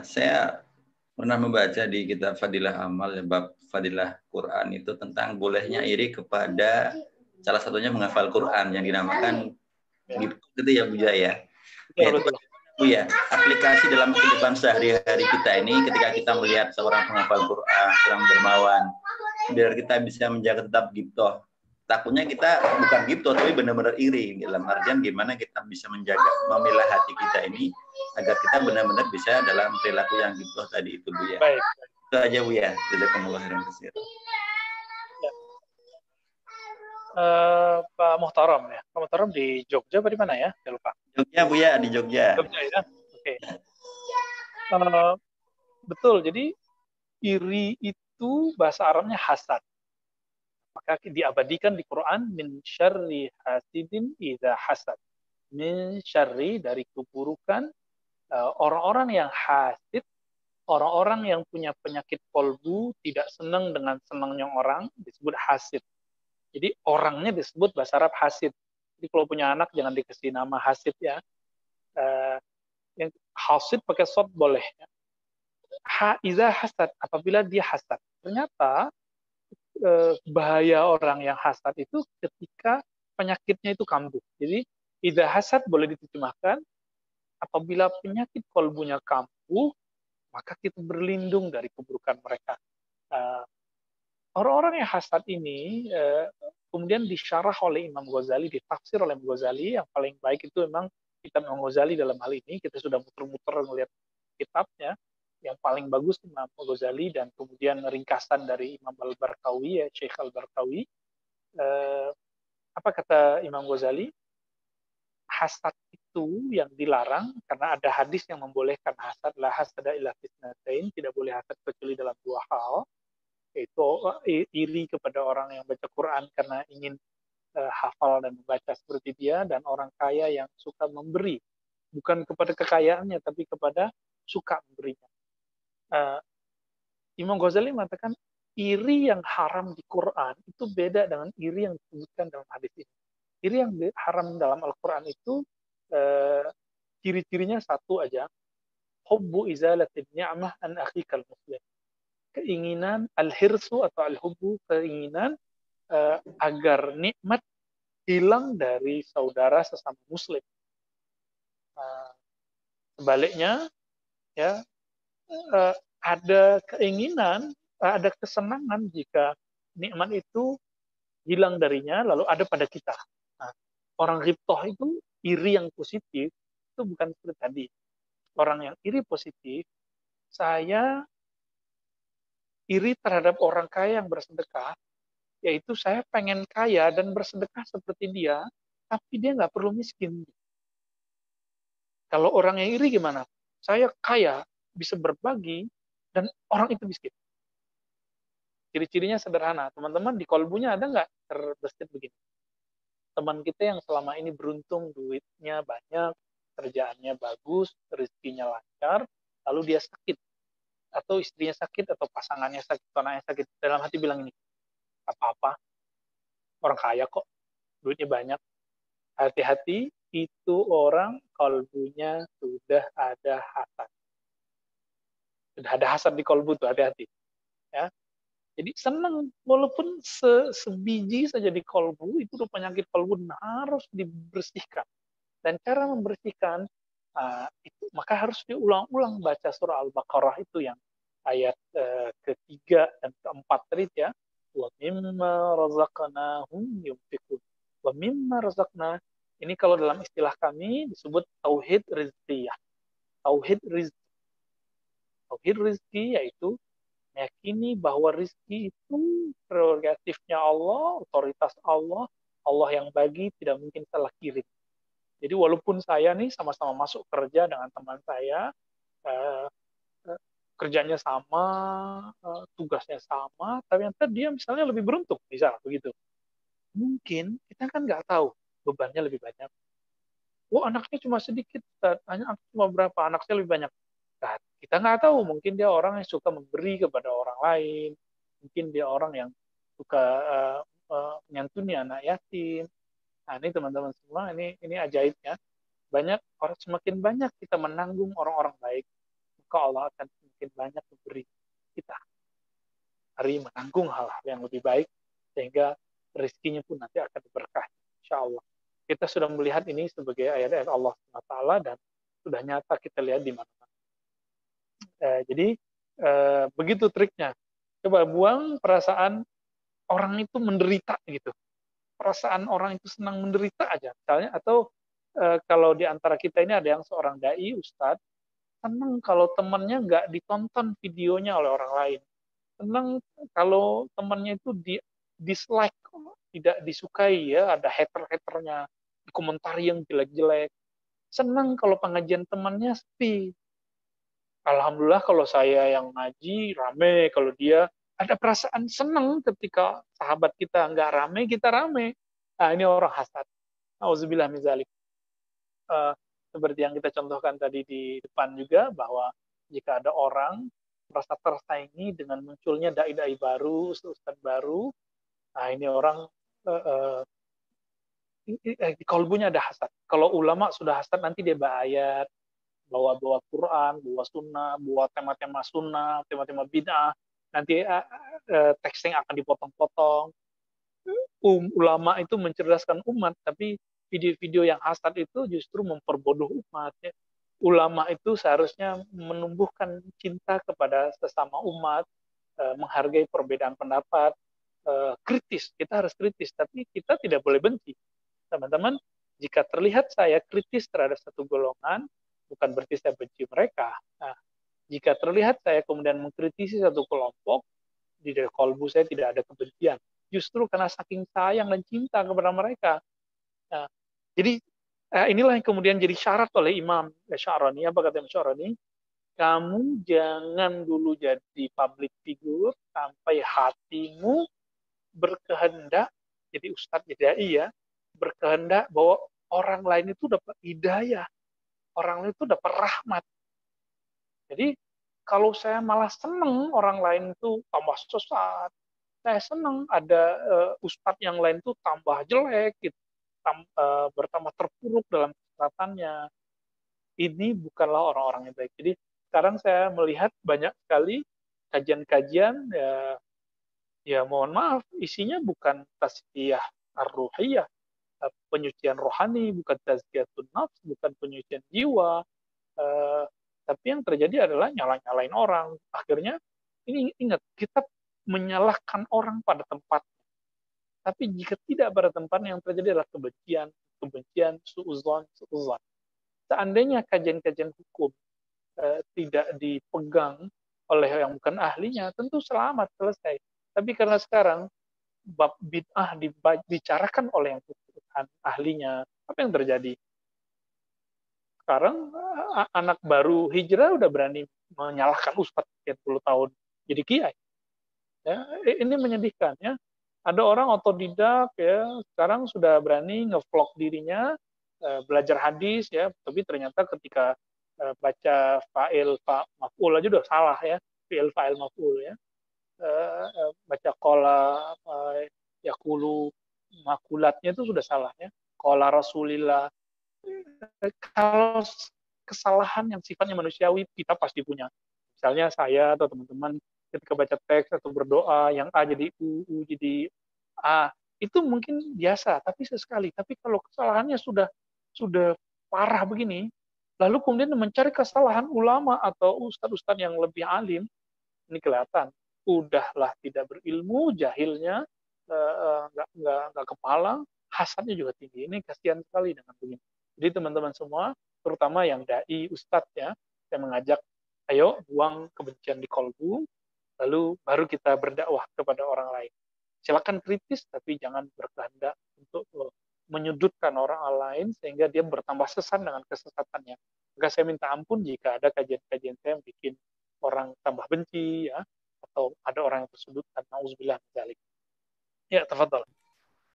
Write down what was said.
Saya pernah membaca di kitab Fadilah Amal, bab Fadilah Quran itu tentang bolehnya iri kepada salah satunya menghafal Quran yang dinamakan gitu ya Bu Jaya. Ya, itu Bu ya, aplikasi dalam kehidupan sehari-hari kita ini ketika kita melihat seorang penghafal Quran, seorang dermawan, biar kita bisa menjaga tetap gibtoh. Takutnya kita bukan gibtoh tapi benar-benar iri, dalam artian gimana kita bisa menjaga, memilah hati kita ini agar kita benar-benar bisa dalam perilaku yang gibtoh tadi itu Bu ya. Baik. Itu aja Bu ya. Jazakumullah khairan katsir. Ya. Pak Muhtaram ya. Pak Muhtaram di Jogja apa di mana ya? Saya lupa. Jogja Bu ya, di Jogja. Jogja ya. Oke. Betul. Jadi iri itu bahasa Arabnya hasad. Maka diabadikan di Quran min syarri hasidin idza hasad. Min syarri dari keburukan orang-orang yang hasid, orang-orang yang punya penyakit kolbu, tidak senang dengan senangnya orang, disebut hasid. Jadi orangnya disebut bahasa Arab hasid. Jadi kalau punya anak jangan dikasih nama hasid ya. Yang hasid pakai sod boleh. Iza hasad, apabila dia hasad. Ternyata bahaya orang yang hasad itu ketika penyakitnya itu kambuh. Jadi iza hasad boleh diterjemahkan apabila penyakit kolbunya kambuh, maka kita berlindung dari keburukan mereka. Orang-orang yang hasad ini kemudian disyarah oleh Imam Ghazali, ditafsir oleh Imam Ghazali. Yang paling baik itu memang kitab Imam Ghazali dalam hal ini. Kita sudah muter-muter melihat kitabnya. Yang paling bagus Imam Ghazali, dan kemudian ringkasan dari Imam Al-Barkawi, ya, Syekh Al-Barkawi. Apa kata Imam Ghazali? Hasad itu yang dilarang karena ada hadis yang membolehkan hasad, la hasada illa fitnatain, tidak boleh hasad kecuali dalam dua hal, yaitu iri kepada orang yang baca Quran karena ingin hafal dan membaca seperti dia, dan orang kaya yang suka memberi, bukan kepada kekayaannya tapi kepada suka memberinya. Imam Ghazali mengatakan iri yang haram di Quran itu beda dengan iri yang disebutkan dalam hadis ini. Iri yang haram dalam Al-Quran itu ciri-cirinya satu aja, hubbu izalatin ni'mah an akhikal muslim. Keinginan al-hirsu atau al-hubbu, keinginan agar nikmat hilang dari saudara sesama muslim. Sebaliknya, ya, ada keinginan, ada kesenangan jika nikmat itu hilang darinya, lalu ada pada kita. Nah, orang ghibtoh itu iri yang positif, itu bukan seperti tadi. Orang yang iri positif, saya iri terhadap orang kaya yang bersedekah, yaitu saya pengen kaya dan bersedekah seperti dia, tapi dia nggak perlu miskin. Kalau orang yang iri gimana? Saya kaya, bisa berbagi, dan orang itu miskin. Ciri-cirinya sederhana. Teman-teman, di kolbunya ada nggak terbesit begini? Teman kita yang selama ini beruntung, duitnya banyak, kerjaannya bagus, rezekinya lancar, lalu dia sakit, atau istrinya sakit, atau pasangannya sakit, atau anaknya sakit, dalam hati bilang ini, apa-apa, orang kaya kok, duitnya banyak. Hati-hati, itu orang kolbunya sudah ada hasad. Sudah ada hasad di kolbu tuh, hati-hati. Ya. Jadi senang, walaupun sebiji saja di kolbu, itu penyakit kolbu harus dibersihkan. Dan cara membersihkan, itu maka harus diulang-ulang baca surah Al-Baqarah itu yang ayat ketiga dan keempat tadi ya. Wa mimma razaqnahum yunfiqun. Wa mimma razaqna, ini kalau dalam istilah kami disebut tauhid rizqiyah. Tauhid rizki. Tauhid rizki yaitu meyakini bahwa rizki itu prerogatifnya Allah, otoritas Allah, Allah yang bagi, tidak mungkin salah kirim. Jadi walaupun saya nih sama-sama masuk kerja dengan teman saya, kerjanya sama, tugasnya sama, tapi dia misalnya lebih beruntung, misal begitu. Mungkin kita kan nggak tahu bebannya lebih banyak. Oh, anaknya cuma sedikit, anak cuma berapa, anaknya lebih banyak. Nah, kita nggak tahu, mungkin dia orang yang suka memberi kepada orang lain, mungkin dia orang yang suka menyantuni anak yatim. Nah, ini teman-teman semua, ini ajaibnya. Semakin banyak kita menanggung orang-orang baik, Allah akan semakin banyak memberi kita hari menanggung hal-hal yang lebih baik, sehingga rezekinya pun nanti akan berkah, insya Allah. Kita sudah melihat ini sebagai ayat-ayat Allah SWT, dan sudah nyata kita lihat di mana-mana. Jadi begitu triknya. Coba buang perasaan orang itu menderita gitu. Perasaan orang itu senang menderita aja, misalnya. Atau kalau di antara kita ini ada yang seorang dai, ustadz, senang kalau temannya nggak ditonton videonya oleh orang lain. Senang kalau temannya itu di dislike, tidak disukai, ya, ada hater-haternya, komentari yang jelek-jelek. Senang kalau pengajian temannya sepi. Alhamdulillah kalau saya yang ngaji rame, kalau dia ada perasaan senang ketika sahabat kita nggak rame, kita rame. Nah, ini orang hasad. Auzubillah min dzalik. Seperti yang kita contohkan tadi di depan juga, bahwa jika ada orang merasa tersaingi dengan munculnya dai-dai baru, ustaz baru, nah ini orang di kalbunya ada hasad. Kalau ulama sudah hasad, nanti dia bayat, bawa Quran, bawa sunnah, bawa tema-tema sunnah, tema-tema bid'ah, nanti teksnya akan dipotong-potong. Ulama itu mencerdaskan umat, tapi video-video yang hasad itu justru memperbodoh umat. Ya. Ulama itu seharusnya menumbuhkan cinta kepada sesama umat, menghargai perbedaan pendapat, kritis. Kita harus kritis, tapi kita tidak boleh benci. Teman-teman, jika terlihat saya kritis terhadap satu golongan, bukan berarti saya benci mereka. Nah, jika terlihat saya kemudian mengkritisi satu kelompok, di dalam kalbu saya tidak ada kebencian. Justru karena saking sayang dan cinta kepada mereka. Nah, jadi inilah yang kemudian jadi syarat oleh Imam Sya'rani. Apa kata Imam Sya'rani? Kamu jangan dulu jadi public figure sampai hatimu berkehendak, jadi ustadz, jadi dai ya, berkehendak bahwa orang lain itu dapat hidayah, orang lain itu dapat rahmat. Jadi kalau saya malah seneng orang lain itu tambah sesat, saya seneng ada ustadz yang lain itu tambah jelek, gitu, bertambah terpuruk dalam kesesatannya. Ini bukanlah orang-orang yang baik. Jadi sekarang saya melihat banyak sekali kajian-kajian, ya mohon maaf, isinya bukan tasfiyah ar-ruhiyah, penyucian rohani, bukan tazkiyatun nafs, bukan penyucian jiwa, tapi yang terjadi adalah nyala-nyalain orang. Akhirnya, ini ingat, kita menyalahkan orang pada tempat. Tapi jika tidak pada tempat, yang terjadi adalah kebencian, kebencian, su'uzon, su'uzon. Seandainya kajian-kajian hukum tidak dipegang oleh yang bukan ahlinya, tentu selamat, selesai. Tapi karena sekarang bab bid'ah dibicarakan oleh yang bukan ahlinya, apa yang terjadi? Sekarang anak baru hijrah udah berani menyalahkan ustadz sekian puluh tahun jadi kiai. Ya, ini menyedihkan ya. Ada orang otodidak ya, sekarang sudah berani ngevlog dirinya, belajar hadis ya, tapi ternyata ketika baca fa'il maf'ul aja udah salah ya, fi'il fa'il maf'ul ya. Baca qala yaqulu makulatnya itu sudah salah ya. Qala Rasulillah. Kalau kesalahan yang sifatnya manusiawi kita pasti punya. Misalnya saya atau teman-teman ketika baca teks atau berdoa yang A jadi U jadi A, itu mungkin biasa, tapi sesekali. Tapi kalau kesalahannya sudah parah begini, lalu kemudian mencari kesalahan ulama atau ustadz-ustadz yang lebih alim, ini kelihatan udahlah tidak berilmu, jahilnya, nggak kepala, hasadnya juga tinggi. Ini kasihan sekali dengan begini. Jadi teman-teman semua, terutama yang dai ustadz ya, saya mengajak, ayo buang kebencian di kolbu, lalu baru kita berdakwah kepada orang lain. Silakan kritis, tapi jangan berkehendak untuk menyudutkan orang lain sehingga dia bertambah sesat dengan kesesatannya. Maka saya minta ampun jika ada kajian-kajian saya yang bikin orang tambah benci, ya, atau ada orang yang tersudut, karena auzubillah min dzalik. Ya, tafadhol.